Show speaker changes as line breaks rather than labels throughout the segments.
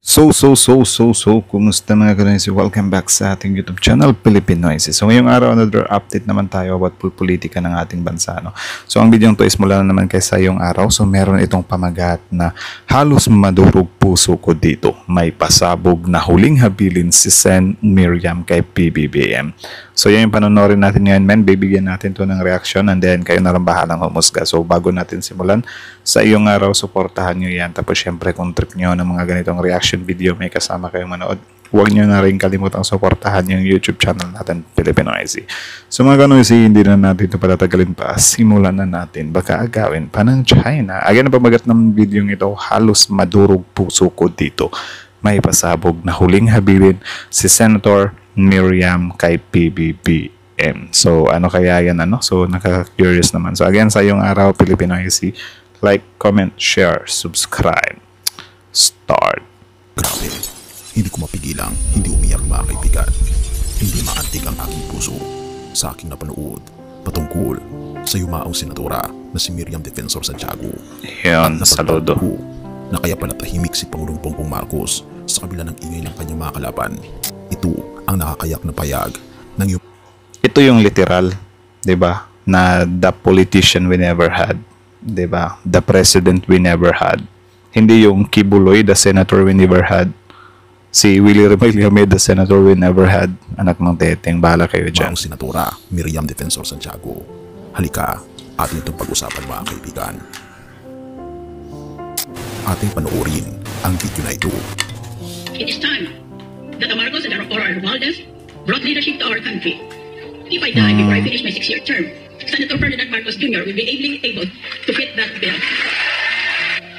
Kumusta mga kanoysi? Welcome back sa ating YouTube channel, Pilipinoysi. So ngayong araw, another update naman tayo about politika ng ating bansa. No? So ang video to is mula na naman kaysa yung araw. So meron itong pamagat na halos madurog puso ko dito. May pasabog na huling habilin si Sen Miriam kay PBBM. So yan yung panonorin natin ngayon, men. Bibigyan natin to ng reaction and then kayo na rin bahalang humusga. So bago natin simulan, sa iyong araw, suportahan nyo yan. Tapos syempre kung trip nyo ng mga ganitong reaction video, may kasama kayong manood, huwag nyo na rin kalimutang suportahan yung YouTube channel natin, Pilipinoysi. So mga kanoysi, hindi na natin ito patatagalin pa. Simulan na natin. Baka agawin pa ng China. Again, ang pamagat ng video ito, halos madurog puso ko dito. May pasabog na huling habilin si Senator Miriam kay PBBM. So ano kaya yan, ano? So nakaka-curious naman. So again, sa iyong araw, Pilipinoysi, like, comment, share, subscribe. Start.
Grabe, hindi ko mapigilang hindi umiyak mga kaibigan. Hindi maantig ang aking puso sa aking napanood patungkol sa yumaong senadora na si Miriam Defensor Santiago.
Yan, saludo.
Na kaya pala tahimik si Pangulong Bongbong Marcos sa kabila ng ingay ng kanyang mga kalaban. Ito ang nakakayak na payag ng
Ito yung literal, 'di ba? Na the politician we never had, 'di ba? The president we never had. Hindi yung Kibuloy, the senator we never had. Si Willie Remillame, the senator we never had. Anak ng teteng, bahala kayo dyan.
Ang senadora Miriam Defensor Santiago. Halika, atin itong pag-usapan mga kaibigan. Ating panoorin ang video na ito.
It is time that the Marcos and the Romualdez brought leadership to our country. If I die before I finish my 6-year term, Senator Ferdinand Marcos Jr. will be able to fit that bill.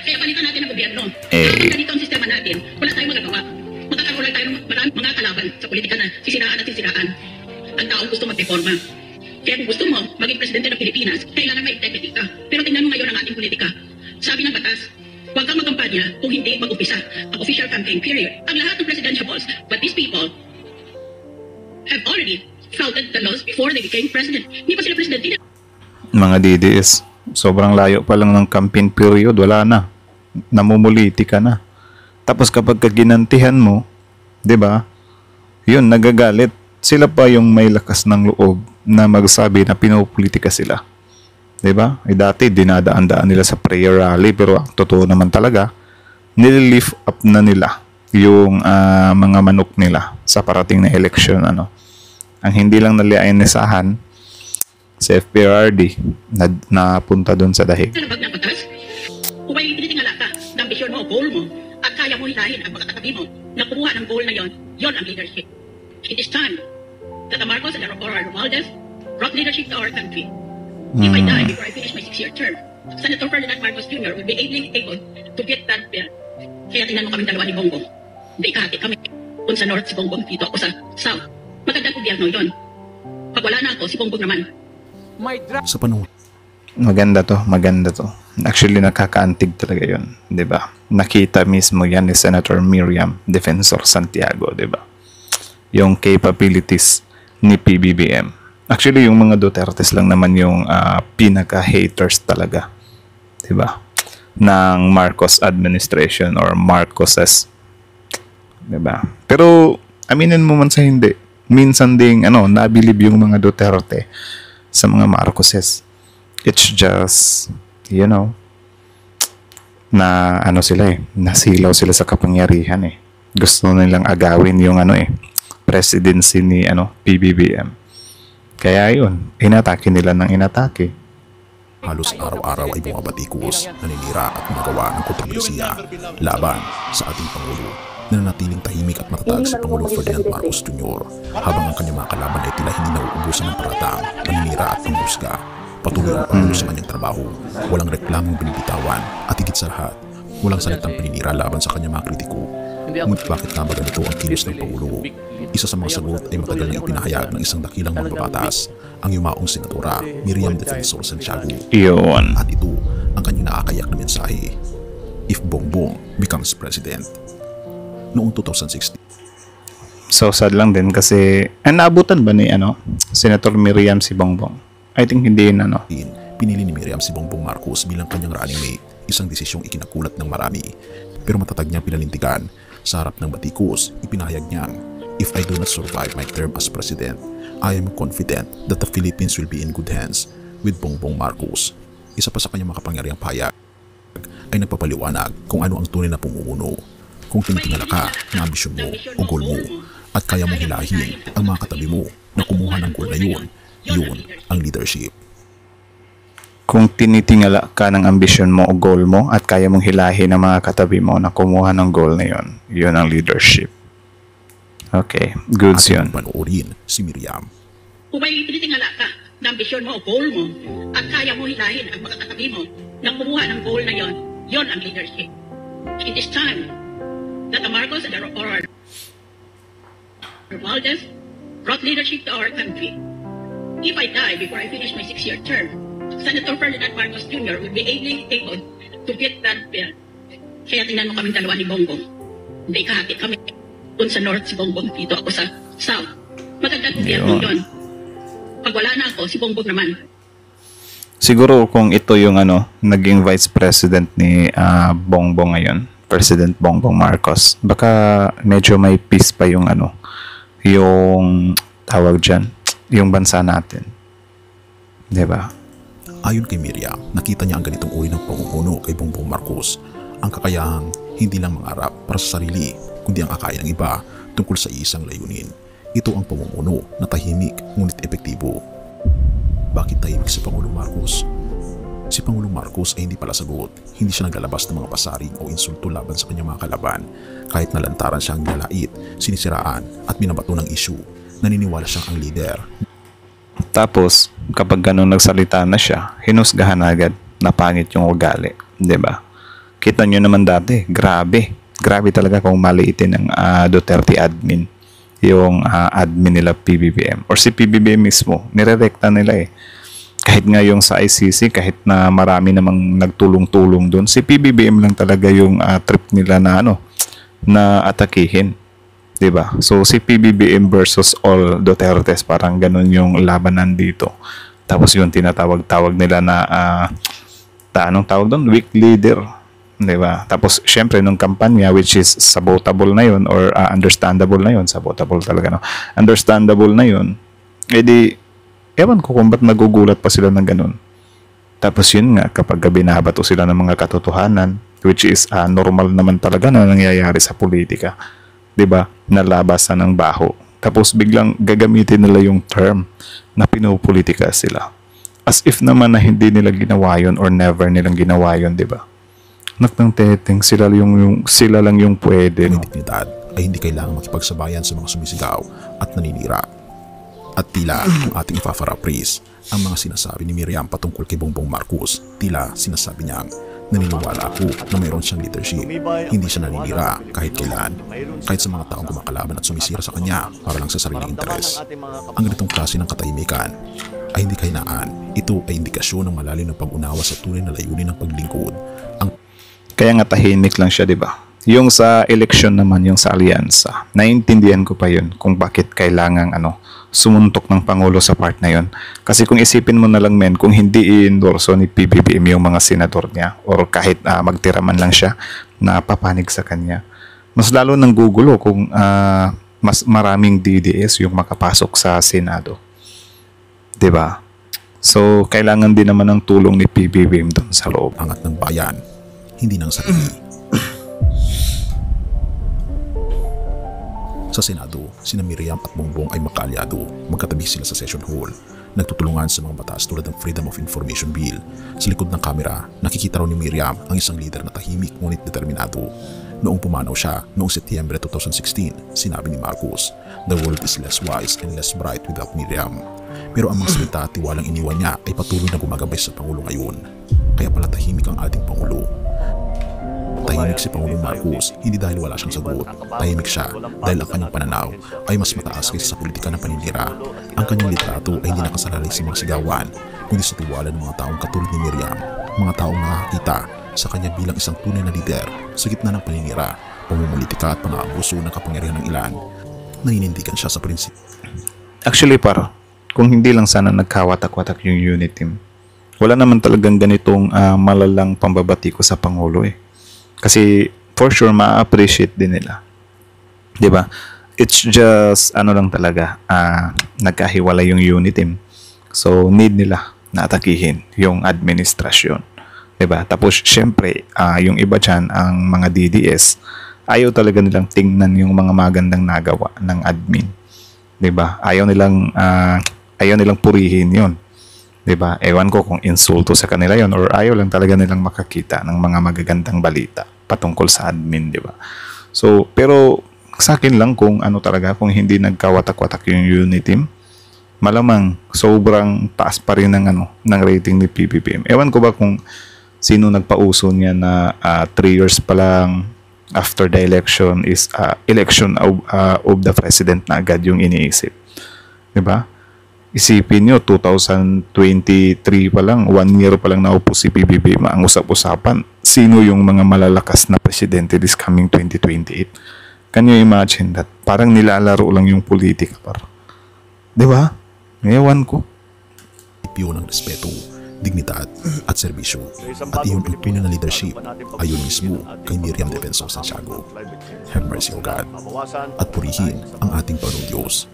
Kaya palitan natin ang gobyerno. Kapag ganito ang sistema natin, wala tayong magagawa. Magkakaroon lang tayo ng maraming mga kalaban sa politika na sisiraan at sisiraan. Ang taong gusto magreforma. Kaya kung gusto mo maging presidente ng Pilipinas, kailangan may integrity ka. Pero tingnan mo ngayon ang ating politika. Sabi ng batas, huwag kang magkampanya kung hindi mag-umpisa ang official campaign period. Ang lahat ng presidential balls, but these people have already flouted the laws before they became president. Hindi pa sila presidente.
Mga DDS, sobrang layo pa lang ng campaign period, wala na. Namumuliti ka na. Tapos kapag ginantihan mo, 'di ba? 'Yun, nagagalit. Sila pa yung may lakas ng loob na magsabi na pinopolitika sila. 'Di ba? Dati dinadaan-daan nila sa prayer rally, pero ang totoo naman talaga, nililift up na nila yung mga manok nila sa parating na election, ano. Ang hindi lang naliainisahan si FPRD na punta doon sa dahig.
Nalabag ng batas, kung may tinitingala ka ng ambisyon mo, goal mo, at kaya mo hilahin ang mga katabi mo na kumuha ng goal na yon ang leadership. It is time that the Marcos and the Romualdez brought leadership to our country. If I die before I finish my 6-year term, Senator Ferdinand Marcos Jr. will be able to get that bill. Kaya tingnan mo kaming dalawa ni Bongbong. Hindi kahati kami. Kung sa North si Bongbong, dito ako sa South. Magandang gobyerno yon. Pag wala na ako, si Bongbong naman.
Sa panahon
Maganda to. Actually, nakakaantig talaga yun, di ba? Nakita mismo yan ni Senator Miriam Defensor Santiago, di ba? Yung capabilities ni PBBM. Actually, yung mga Dutertes lang naman yung pinaka-haters talaga, di ba? Ng Marcos administration or Marcoses, di ba? Pero, aminin mo man sa hindi, minsan ding, nabilib yung mga Duterte sa mga Marcoses. It's just, na sila nasilaw sila sa kapangyarihan eh. Gusto nilang agawin yung presidency ni PBBM. Kaya yun, inatake nila ng inatake.
halos araw-araw ay bumabatikos, naninira at magawa ng kontrobersiya laban sa ating Pangulo na nanatiling tahimik at matatag si Pangulong Ferdinand Marcos Jr. habang ang kanyang mga kalaban ay tila hindi nauubusan ng paratang, paninira at panghusga. Patuloy ang Pangulo sa kanyang trabaho, walang reklamong binibitawan at higit sa lahat, walang salitang paninira laban sa kanyang mga kritiko. Ngunit bakit nga ba ganito ang kilos ng Pangulo? Isa sa mga sagot ay matagal na ipinahayag ng isang dakilang mambabatas, ang yumaong senadora Miriam Defensor Santiago.
Iyon.
At ito ang kanyang nakakayak na mensahe: if Bongbong becomes president. Noong 2016.
So sad lang din kasi naabutan ba ni Senator Miriam si Bongbong? I think hindi yun
Pinili ni Miriam si Bongbong Marcos bilang kanyang running mate, isang desisyong ikinakulat ng marami. Pero matatag niyang pinanindigan Sa harap ng batikos, ipinahayag niyang, "If I do not survive my term as president, I am confident that the Philippines will be in good hands with Bongbong Marcos." Isa pa sa kanyang makapangyarihang pahayag ay nagpapaliwanag kung ano ang tunay na pamumuno. Kung tinitingala ka ng ambisyon mo o goal mo at kaya mong hilahin ang mga katabi mo na kumuha ng goal na yun ang leadership.
Kung tinitingala ka ng ambisyon mo o goal mo at kaya mong hilahin ang mga katabi mo na kumuha ng goal na yun ang leadership. Okay, goods yun.
Panoorin si Miriam.
Kung may tinitingala ka na ambisyon mo o goal mo at kaya mo hilahin ang mga katabi mo na kumuha ng goal na yon ang leadership. It is time that the Marcos and the Romualdez brought leadership to our country. If I die before I finish my 6-year term, Senator Ferdinand Marcos Jr. will be able to get that bill. Kaya tingnan mo kaming dalawa ni Bongbong. Hindi kahati kami. Doon sa North si Bongbong, dito ako sa South. Magandang gobyerno yun. Pag wala na ako, si Bongbong naman.
Siguro kung ito yung naging vice president ni Bongbong ngayon, President Bongbong Marcos, baka medyo may peace pa yung yung tawag dyan, yung bansa natin. Diba?
Ayon kay Miriam, nakita niya ang ganitong uri ng pamumuno kay Bongbong Marcos, ang kakayahang hindi lang mangarap para sa sarili, kundi ang akayin ng iba tungkol sa isang layunin. Ito ang pamumuno na tahimik ngunit epektibo. Bakit tahimik si Pangulong Marcos? Si Pangulong Marcos ay hindi pala sagot. Hindi siya naglalabas ng mga pasaring o insulto laban sa kanyang mga kalaban. Kahit nalantaran siyang nilalait, sinisiraan at binabato ng issue, naniniwala siyang ang leader.
Tapos, kapag ganun nagsalita na siya, hinusgahan agad na pangit yung ugali. Diba? Kita nyo naman dati, grabe. Grabe talaga kung maliitin ng Duterte admin. Yung admin nila PBBM. Or si PBBM mismo, nirerekta nila eh. Kahit nga yung sa ICC, kahit na marami namang nagtulong-tulong doon, si PBBM lang talaga yung trip nila na na atakihin. Diba? So si PBBM versus all Dutertes, parang ganun yung labanan dito. Tapos yung tinatawag-tawag nila na anong tawag doon? Weak leader. Diba? Tapos syempre nung kampanya, which is sabotable na yun or understandable na yun, sabotable talaga understandable na yun, edi ewan ko kung ba't nagugulat pa sila ng ganun. Tapos yun nga, kapag binabato sila ng mga katotohanan, which is normal naman talaga na nangyayari sa politika, diba? Nalabasan ng baho. Tapos biglang gagamitin nila yung term na pinupolitika sila. As if naman na hindi nila ginawa yun or never nilang ginawa yun, diba? Naknang teteng, sila lang yung pwede.
Ang dignidad ay hindi kailangang makipagsabayan sa mga sumisigaw at naninira. At tila kung ating ipaparaphrase ang mga sinasabi ni Miriam patungkol kay Bongbong Marcos, tila sinasabi niyang, naniniwala ako na mayroon siyang leadership. Hindi siya naninira kahit kailan, kahit sa mga taong kumakalaban at sumisira sa kanya para lang sa sariling interes. Ang ganitong klase ng katahimikan ay hindi kahinaan. Ito ay indikasyon ng malalim na pag-unawa sa tunay na layunin ng paglingkod.
Kaya nga tahimik lang siya, di ba? Yung sa election naman, yung sa alyansa, naiintindihan ko pa yun kung bakit kailangang sumuntok ng Pangulo sa part na yun. Kasi kung isipin mo na lang men, kung hindi i-endorso ni PBBM yung mga senador niya or kahit magtira man lang siya na papanig sa kanya, mas lalo nang gugulo kung mas maraming DDS yung makapasok sa Senado. Di ba? So, kailangan din naman ng tulong ni PBBM doon sa loob.
Angat ng bayan, hindi ng sarili. Sa Senado, sina Miriam at Bongbong ay makaalyado. Magkatabi sila sa session hall. Nagtutulungan sa mga batas tulad ng Freedom of Information Bill. Sa likod ng kamera, nakikita raw ni Miriam ang isang leader na tahimik ngunit determinado. Noong pumanaw siya noong Setyembre 2016, sinabi ni Marcos, "The world is less wise and less bright without Miriam." Pero ang mga salita at tiwalang iniwan niya ay patuloy na gumagabay sa Pangulo ngayon. Kaya pala tahimik ang ating Pangulo. Tahimik si Pangulong Marcos hindi dahil wala siyang sagot. Tahimik siya dahil ang kanyang pananaw ay mas mataas kaysa sa politika ng paninira. Ang kanyang litrato ay hindi nakasalalay sa mga sigawan, kundi sa tiwala ng mga taong katulad ni Miriam, mga taong nakakita sa kanya bilang isang tunay na lider sa gitna ng paninira, pamumulitika at pang-aabuso ng kapangyarihan ng ilan. Naninindigan siya sa prinsipyo.
Actually, kung hindi lang sana nagkawatak-watak yung unit team, wala naman talagang ganitong malalang pambabatiko sa Pangulo eh. Kasi for sure ma-appreciate din nila 'Di ba? It's just ano lang talaga, nagkahiwalay yung unit team. So need nila na atakihin yung administrasyon. 'Di ba? Tapos syempre, yung iba diyan, ang mga DDS, ayaw talaga nilang tingnan yung mga magandang nagawa ng admin. 'Di ba? Ayaw nilang purihin 'yon. 'Di ba? Ewan ko kung insulto sa kanila 'yon or ayaw lang talaga nilang makakita ng mga magagandang balita patungkol sa admin, 'di ba? So, pero sa akin lang kung ano talaga, kung hindi nagkawatak-watak yung unit team, malamang sobrang taas pa rin ng rating ni PBBM. Ewan ko ba kung sino nagpauso niya na 3 years pa lang after the election is election of the president na agad yung iniisip. 'Di ba? Isipin nyo, 2023 pa lang, 1 year pa lang naupo si PBBM, ang usap-usapan, sino yung mga malalakas na presidente this coming 2028? Can you imagine that? Parang nilalaro lang yung politika, par. 'Di ba? Ewan ko.
Pio ng respeto, dignidad at serbisyo. At iyong Pilipino na leadership ayon mismo kay Miriam Defensor Santiago. Have mercy, O God, at purihin ang ating Panginoong Diyos.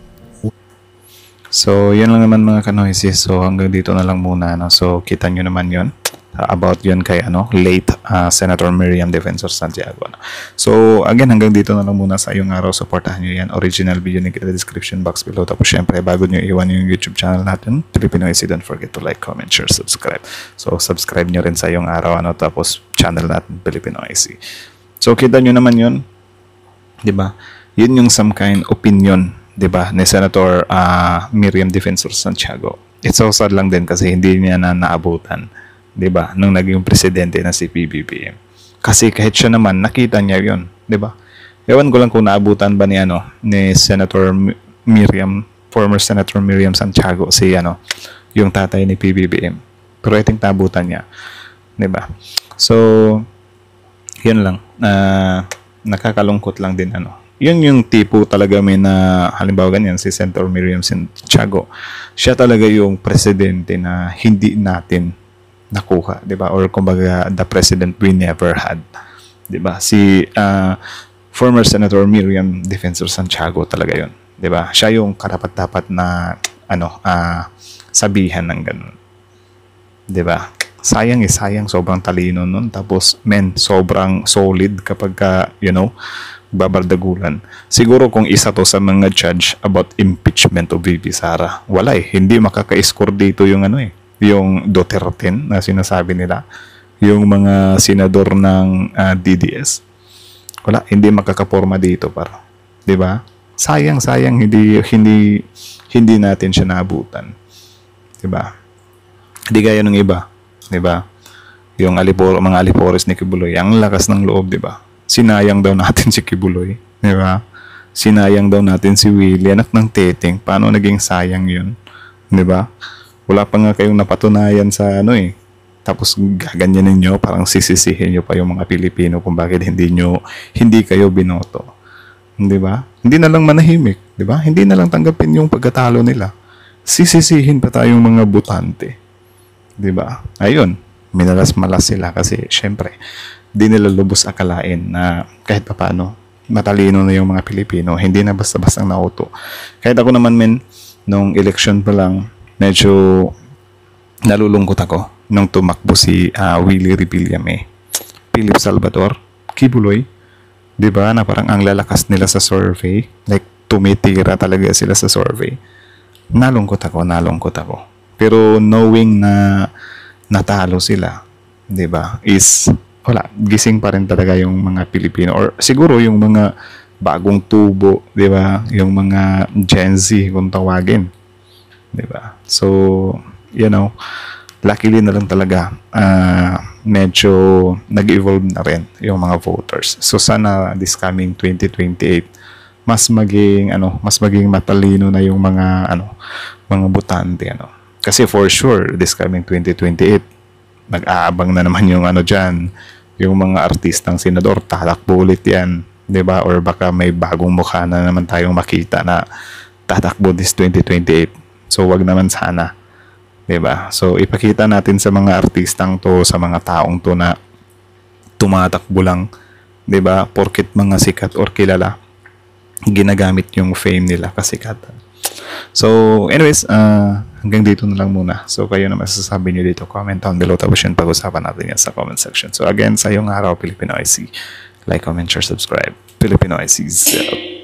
So, yun lang naman mga kanoisis. So, hanggang dito na lang muna. No? So, kita nyo naman yun. About yun kay late Senator Miriam Defensor Santiago. No? So, again, hanggang dito na lang muna sa iyong araw. Supportahan nyo yan. Original video link in the description box below. Tapos, syempre, bago nyo iwan yung YouTube channel natin, Filipino IC, don't forget to like, comment, share, subscribe. So, subscribe nyo rin sa iyong araw. Tapos, channel natin, Filipino IC. So, kita nyo naman yun. Diba? Yun yung some kind opinion, 'di ba, ni Senator Miriam Defensor Santiago. It's so sad lang din kasi hindi niya na naabutan, 'di ba, nung naging presidente na si PBBM. Kasi kahit siya naman nakita niya 'yon, 'di ba? Ewan ko lang kung naabutan ba ni Senator Miriam, former Senator Miriam Santiago, yung tatay ni PBBM. Pero I think naabutan niya, 'di ba? So, 'yun lang. Nakakalungkot lang din Yun yung tipo talaga na halimbawa ganyan si Senator Miriam Santiago. Siya talaga yung presidente na hindi natin nakuha, 'di ba? Or kumbaga the president we never had. 'Di ba? Si former Senator Miriam Defensor Santiago talaga 'yon, 'di ba? Siya yung karapat-dapat na sabihan ng ganun. 'Di ba? Sayang sobrang talino nun. Tapos sobrang solid kapag babardagulan. Siguro kung isa to sa mga judge about impeachment of VP Sara, wala hindi makaka-score dito yung yung Duterte na sinasabi nila, yung mga senador ng DDS. Wala, hindi makakaporma dito para. 'Di ba? Sayang hindi natin siya naabutan. 'Di ba? Hindi gaya ng iba, 'di ba? Yung mga Alipores ni Kibuloy, ang lakas ng loob, 'di ba? Sinayang daw natin si Kibuloy, di ba? Sinayang daw natin si Willie, anak ng Teteng. Paano naging sayang 'yun? Di ba? Wala pa nga kayong napatunayan sa Tapos gaganyanin niyo, parang sisisihin niyo pa yung mga Pilipino kung bakit hindi kayo binoto. Di ba? Hindi na lang manahimik, di ba? Hindi na lang tanggapin yung pagkatalo nila. Sisisihin pa tayong mga butante. Di ba? Ayun, minalas-malas sila kasi syempre di nila lubos akalain na kahit paano matalino na yung mga Pilipino, hindi na basta-basta nauto. Kahit ako naman nung election pa lang, medyo nalulungkot ako nung tumakbo si Willie Revillame, Philip Salvador, Kibuloy, di ba, na parang ang lalakas nila sa survey, like tumitira talaga sila sa survey. Nalungkot ako. Pero knowing na natalo sila, di ba, is wala, gising pa rin talaga yung mga Pilipino or siguro yung mga bagong tubo, 'di ba? Yung mga Gen Z kung tawagin. 'Di ba? So, luckily na lang talaga medyo nag-evolve na rin yung mga voters. So sana this coming 2028 mas maging matalino na yung mga botante Kasi for sure this coming 2028 nag-aabang na naman yung diyan, yung mga artistang senador, tatakbo ulit yan, 'di ba? Or baka may bagong mukha na naman tayong makita na tatakbo this 2028. So wag naman sana, 'di ba? So ipakita natin sa mga artistang to, sa mga taong to na tumatakbo lang, 'di ba? Porket mga sikat or kilala, ginagamit yung fame nila kasi kata. So, anyways, hanggang dito na lang muna. So, kayo na masasabi nyo dito, comment down below. Tapos yun, pag-usapan natin yan sa comment section. So, again, sa yung araw, Filipino IC. Like, comment, share, subscribe. Filipino IC's out.